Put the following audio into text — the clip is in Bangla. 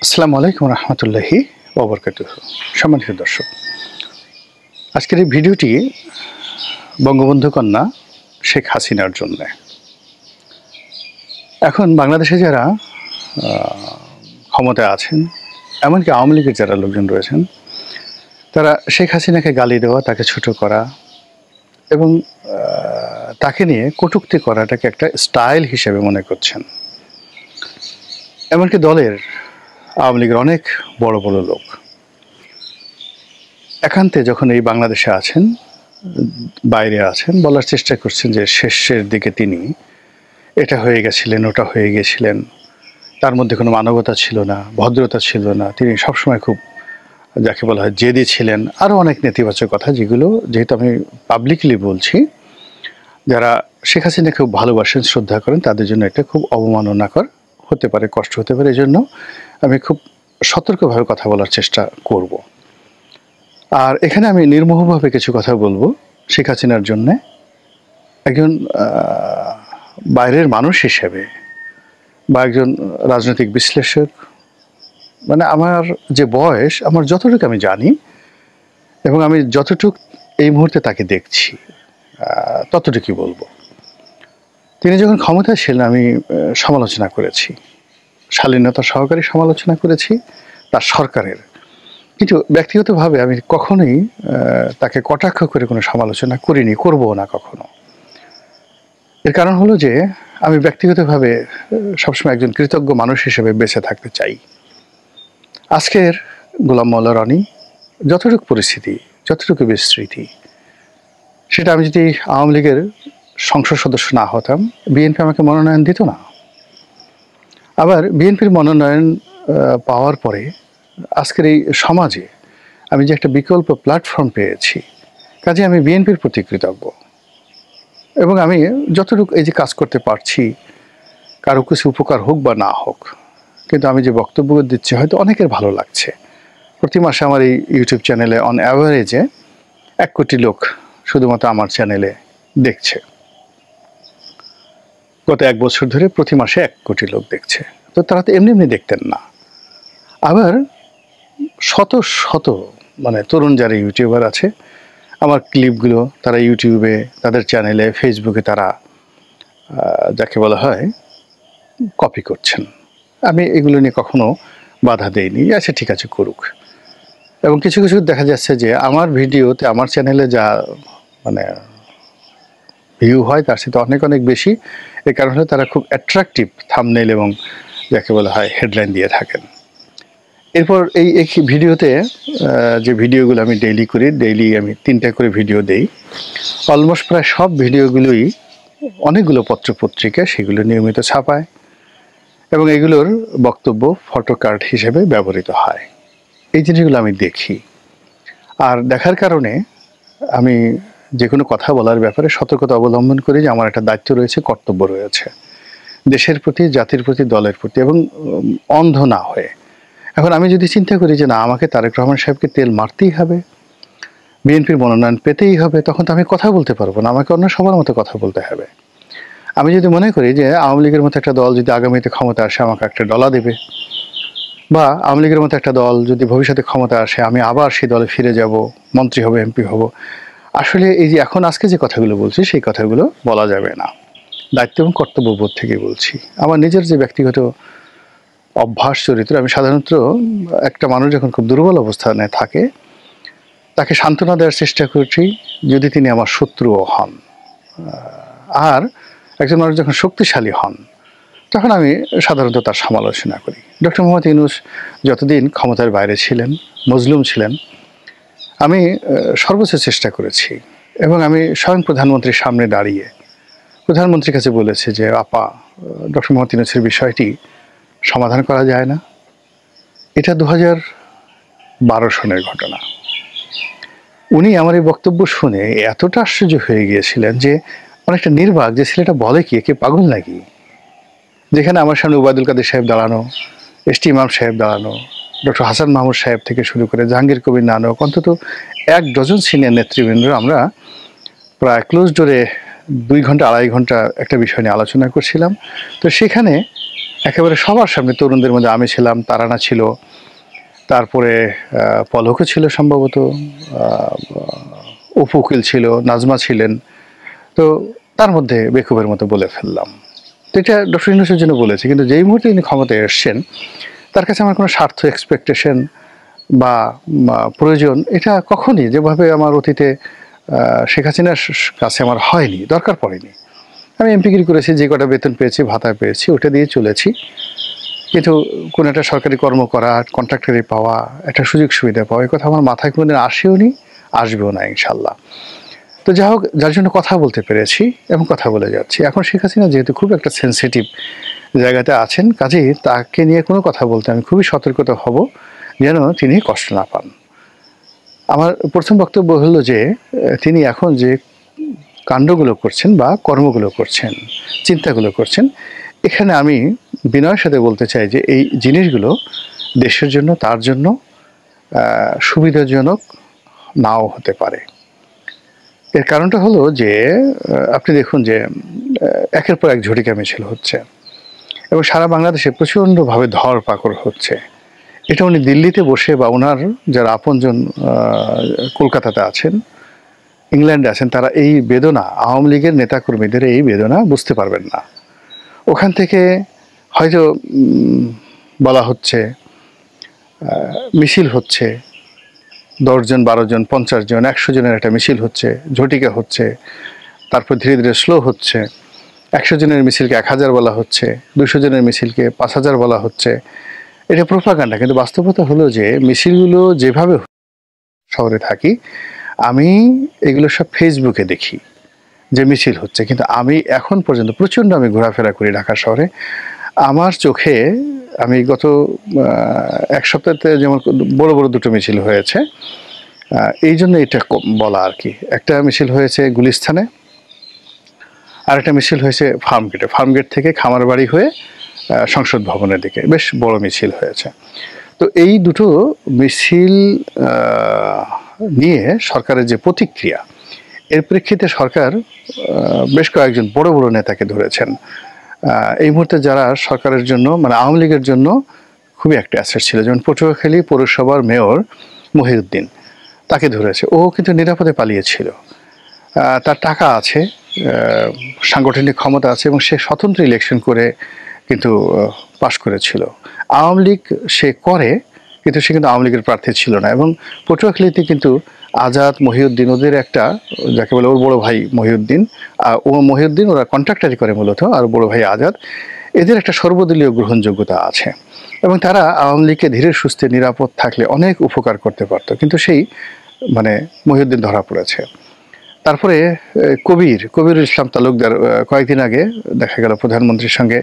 আসসালামু আলাইকুম রহমতুল্লাহি ওয়া বারাকাতুহু। সম্মানিত দর্শক, আজকের এই ভিডিওটি বঙ্গবন্ধু কন্যা শেখ হাসিনার জন্য। এখন বাংলাদেশে যারা ক্ষমতায় আছেন, এমনকি আওয়ামী লীগের যারা লোকজন রয়েছেন, তারা শেখ হাসিনাকে গালি দেওয়া, তাকে ছোট করা এবং তাকে নিয়ে কটূক্তি করাটাকে একটা স্টাইল হিসেবে মনে করছেন। এমনকি দলের আওয়ামী লীগের অনেক বড় বড় লোক একান্তে যখন এই বাংলাদেশে আছেন, বাইরে আছেন, বলার চেষ্টা করছেন যে শেষের দিকে তিনি এটা হয়ে গেছিলেন, ওটা হয়ে গেছিলেন, তার মধ্যে কোনো মানবতা ছিল না, ভদ্রতা ছিল না, তিনি সবসময় খুব যাকে বলা হয় জেদি ছিলেন, আরও অনেক নেতিবাচক কথা, যেগুলো যেহেতু আমি পাবলিকলি বলছি, যারা শেখ হাসিনা খুব ভালোবাসেন, শ্রদ্ধা করেন, তাদের জন্য এটা খুব অবমাননাকর হতে পারে, কষ্ট হতে পারে। এই জন্য আমি খুব সতর্কভাবে কথা বলার চেষ্টা করব। আর এখানে আমি নির্মোহভাবে কিছু কথা বলবো শেখ হাসিনার জন্যে একজন বাইরের মানুষ হিসেবে বা একজন রাজনৈতিক বিশ্লেষক। মানে আমার যে বয়স, আমার যতটুকু আমি জানি এবং আমি যতটুকু এই মুহূর্তে তাকে দেখছি, ততটুকুই বলবো। তিনি যখন ক্ষমতায় ছিলেন আমি সমালোচনা করেছি, শালীনতা সহকারে সমালোচনা করেছি তার সরকারের, কিন্তু ব্যক্তিগতভাবে আমি কখনোই তাকে কটাক্ষ করে কোনো সমালোচনা করিনি, করবো না কখনো। এর কারণ হলো যে আমি ব্যক্তিগতভাবে সবসময় একজন কৃতজ্ঞ মানুষ হিসেবে বেঁচে থাকতে চাই। আজকের গোলাম মোল্লা রনি যতটুকু পরিস্থিতি, যতটুকু বিস্তৃতি, সেটা আমি যদি আওয়ামী লীগের সংসদ সদস্য না হতাম, বিএনপি আমাকে মনোনয়ন দিত না। আবার বিএনপির মনোনয়ন পাওয়ার পরে আজকের এই সমাজে আমি যে একটা বিকল্প প্ল্যাটফর্ম পেয়েছি, কাজে আমি বিএনপির প্রতি কৃতজ্ঞ। এবং আমি যতটুকু এই যে কাজ করতে পারছি, কারো কিছু উপকার হোক বা না হোক, কিন্তু আমি যে বক্তব্য দিচ্ছি হয়তো অনেকের ভালো লাগছে। প্রতি মাসে আমার এই ইউটিউব চ্যানেলে অন অ্যাভারেজে 1 কোটি লোক শুধুমাত্র আমার চ্যানেলে দেখছে। গত 1 বছর ধরে প্রতি মাসে 1 কোটি লোক দেখছে। তো তারা তো এমনি এমনি দেখতেন না। আবার শত শত মানে তরুণ যারা ইউটিউবার আছে, আমার ক্লিপগুলো তারা ইউটিউবে, তাদের চ্যানেলে, ফেসবুকে তারা যাকে বলা হয় কপি করছেন। আমি এগুলো নিয়ে কখনো বাধা দেইনি, আচ্ছা ঠিক আছে করুক। এবং কিছু কিছু দেখা যাচ্ছে যে আমার ভিডিওতে, আমার চ্যানেলে যা মানে ভিউ হয় তার সাথে অনেক অনেক বেশি। এর কারণ হলো তারা খুব অ্যাট্রাকটিভ থাম্বনেইল এবং যাকে বলা হয় হেডলাইন দিয়ে থাকেন। এরপর এই ভিডিওতে যে ভিডিওগুলো আমি ডেইলি করি, ডেইলি আমি 3টা করে ভিডিও দেই। অলমোস্ট প্রায় সব ভিডিওগুলোই অনেকগুলো পত্রপত্রিকা সেগুলো নিয়মিত ছাপায় এবং এগুলোর বক্তব্য ফটো কার্ড হিসেবে ব্যবহৃত হয়। এই জিনিসগুলো আমি দেখি, আর দেখার কারণে আমি যে কোনো কথা বলার ব্যাপারে সতর্কতা অবলম্বন করি যে আমার একটা দায়িত্ব রয়েছে, কর্তব্য রয়েছে দেশের প্রতি, জাতির প্রতি, দলের প্রতি, এবং অন্ধ না হয়ে। এখন আমি যদি চিন্তা করি যে না, আমাকে তারেক রহমান সাহেবকে তেল মারতেই হবে, বিএনপির মনোনয়ন পেতেই হবে, তখন তো আমি কথা বলতে পারবো না, আমাকে অন্য সবার মতো কথা বলতে হবে। আমি যদি মনে করি যে আওয়ামী লীগের মতো একটা দল যদি আগামীতে ক্ষমতা আসে আমাকে একটা ডলা দেবে, বা আওয়ামী লীগের মতো একটা দল যদি ভবিষ্যতে ক্ষমতা আসে আমি আবার সেই দলে ফিরে যাব, মন্ত্রী হব, এমপি হব, আসলে এই যে এখন আজকে যে কথাগুলো বলছি সেই কথাগুলো বলা যাবে না। দায়িত্ব এবং কর্তব্যবোধ থেকে বলছি। আমার নিজের যে ব্যক্তিগত অভ্যাস, চরিত্র, আমি সাধারণত একটা মানুষ যখন খুব দুর্বল অবস্থানে থাকে তাকে সান্ত্বনা দেওয়ার চেষ্টা করছি, যদি তিনি আমার শত্রুও হন। আর একজন মানুষ যখন শক্তিশালী হন তখন আমি সাধারণত তার সমালোচনা করি। ডক্টর মোহাম্মদ ইউনূস যতদিন ক্ষমতার বাইরে ছিলেন, মজলুম ছিলেন, আমি সর্বোচ্চ চেষ্টা করেছি এবং আমি স্বয়ং প্রধানমন্ত্রীর সামনে দাঁড়িয়ে প্রধানমন্ত্রীর কাছে বলেছি যে আপা, ডক্টর মোহাম্মদ ইউনূসের বিষয়টি সমাধান করা যায় না। এটা 2012 সনের ঘটনা। উনি আমার এই বক্তব্য শুনে এতটা আশ্চর্য হয়ে গিয়েছিলেন যে অনেকটা নির্বাক, যে ছেলেটা বলে কি, একে পাগল নাকি। যেখানে আমার সামনে ওবায়দুল কাদের সাহেব দাঁড়ানো, এসটি ইমাম সাহেব দাঁড়ানো, ডক্টর হাসান মাহমুদ সাহেব থেকে শুরু করে জাহাঙ্গীর কবির নানক, অন্তত 1 ডজন সিনিয়র নেতৃবৃন্দ আমরা প্রায় ক্লোজ ডোরে 2 ঘন্টা 2.5 ঘন্টা একটা বিষয় নিয়ে আলোচনা করছিলাম। তো সেখানে একেবারে সবার সামনে তরুণদের মধ্যে আমি ছিলাম, তারানা ছিল, তারপরে পলকও ছিল সম্ভবত, অপু উকিল ছিল, নাজমা ছিলেন। তো তার মধ্যে বেকুবের মতো বলে ফেললাম। তো এটা ডক্টর ইউনূসের জন্য বলেছি, কিন্তু যেই মুহূর্তে তিনি ক্ষমতায় এসছেন তার কাছে আমার কোনো স্বার্থ এক্সপেকটেশন বা প্রয়োজন এটা কখনই যেভাবে আমার অতীতে শেখ হাসিনার কাছে আমার হয়নি, দরকার পড়েনি। আমি এমপিগিরি করেছি, যে কটা বেতন পেয়েছি, ভাতা পেয়েছি, ওটা দিয়ে চলেছি। কিন্তু কোনো একটা সরকারি কর্ম করা, কন্ট্রাক্টারি পাওয়া, একটা সুযোগ সুবিধা পাওয়া, এই কথা আমার মাথায় কোনোদিন আসেও নি, আসবেও না ইনশাল্লাহ। তো যাই হোক, যার জন্য কথা বলতে পেরেছি এবং কথা বলে যাচ্ছি। এখন শেখ হাসিনা যেহেতু খুব একটা সেন্সিটিভ জায়গাতে আছেন, কাজেই তাকে নিয়ে কোনো কথা বলতে আমি খুবই সতর্কতা হব, যেন তিনি কষ্ট না পান। আমার প্রথম বক্তব্য হলো যে তিনি এখন যে কাণ্ডগুলো করছেন বা কর্মগুলো করছেন, চিন্তাগুলো করছেন, এখানে আমি বিনয়ের সাথে বলতে চাই যে এই জিনিসগুলো দেশের জন্য, তার জন্য সুবিধাজনক নাও হতে পারে। এর কারণটা হলো যে আপনি দেখুন যে একের পর এক ঝটিকা মিছিল হচ্ছে এবং সারা বাংলাদেশে প্রচণ্ডভাবে ধরপাকড় হচ্ছে। এটা উনি দিল্লিতে বসে বা ওনার যারা আপনজন কলকাতাতে আছেন, ইংল্যান্ডে আছেন, তারা এই বেদনা, আওয়ামী লীগের নেতাকর্মীদের এই বেদনা বুঝতে পারবেন না। ওখান থেকে হয়তো বলা হচ্ছে, মিছিল হচ্ছে, 10 জন, 12 জন, 50 জন, 100 জনের একটা মিছিল হচ্ছে, ঝটিকা হচ্ছে, তারপর ধীরে ধীরে স্লো হচ্ছে। 100 জনের মিছিলকে 1000 বলা হচ্ছে, 200 জনের মিছিলকে 5000 বলা হচ্ছে। এটা প্রোপাগান্ডা। কিন্তু বাস্তবতা হলো যে মিছিলগুলো যেভাবে শহরে থাকি, আমি এগুলো সব ফেসবুকে দেখি যে মিছিল হচ্ছে, কিন্তু আমি এখন পর্যন্ত প্রচণ্ড আমি ঘোরাফেরা করি ঢাকা শহরে। আমার চোখে আমি গত এক সপ্তাহতে যেমন বড় বড় দুটো মিছিল হয়েছে, এই জন্য এটা বলা আর কি। একটা মিছিল হয়েছে গুলিস্তানে, আরেকটা মিছিল হয়েছে ফার্মগেটে। ফার্মগেট থেকে খামারবাড়ি হয়ে সংসদ ভবনের দিকে বেশ বড় মিছিল হয়েছে। তো এই দুটো মিছিল নিয়ে সরকারের যে প্রতিক্রিয়া, এর প্রেক্ষিতে সরকার বেশ কয়েকজন বড় বড় নেতাকে ধরেছেন। এই মুহূর্তে যারা সরকারের জন্য, মানে আওয়ামী লীগের জন্য খুবই একটা অ্যাসেট ছিল, যেমন পটুয়াখালী পৌরসভার মেয়র মহিউদ্দিন, তাকে ধরেছে। ও কিন্তু নিরাপদে পালিয়েছিল, তার টাকা আছে, সাংগঠনিক ক্ষমতা আছে এবং সে স্বতন্ত্র ইলেকশন করে কিন্তু পাশ করেছিল। আওয়ামী লীগ সে করে, কিন্তু সে কিন্তু আওয়ামী লীগের প্রার্থী ছিল না। এবং পটুয়াখালীতে কিন্তু আজাদ, মহিউদ্দিন, ওদের একটা, যাকে বলে ওর বড় ভাই মহিউদ্দিন, ও মহিউদ্দিন ওরা কন্ট্রাক্টারি করে মূলত, আর বড় ভাই আজাদ, এদের একটা সর্বদলীয় গ্রহণযোগ্যতা আছে এবং তারা আওয়ামী লীগকে ধীরে সুস্থে নিরাপদ থাকলে অনেক উপকার করতে পারত। কিন্তু সেই মানে মহিউদ্দিন ধরা পড়েছে। তারপরে কবিরুল ইসলাম তালুকদার কয়েকদিন আগে দেখা গেল প্রধানমন্ত্রীর সঙ্গে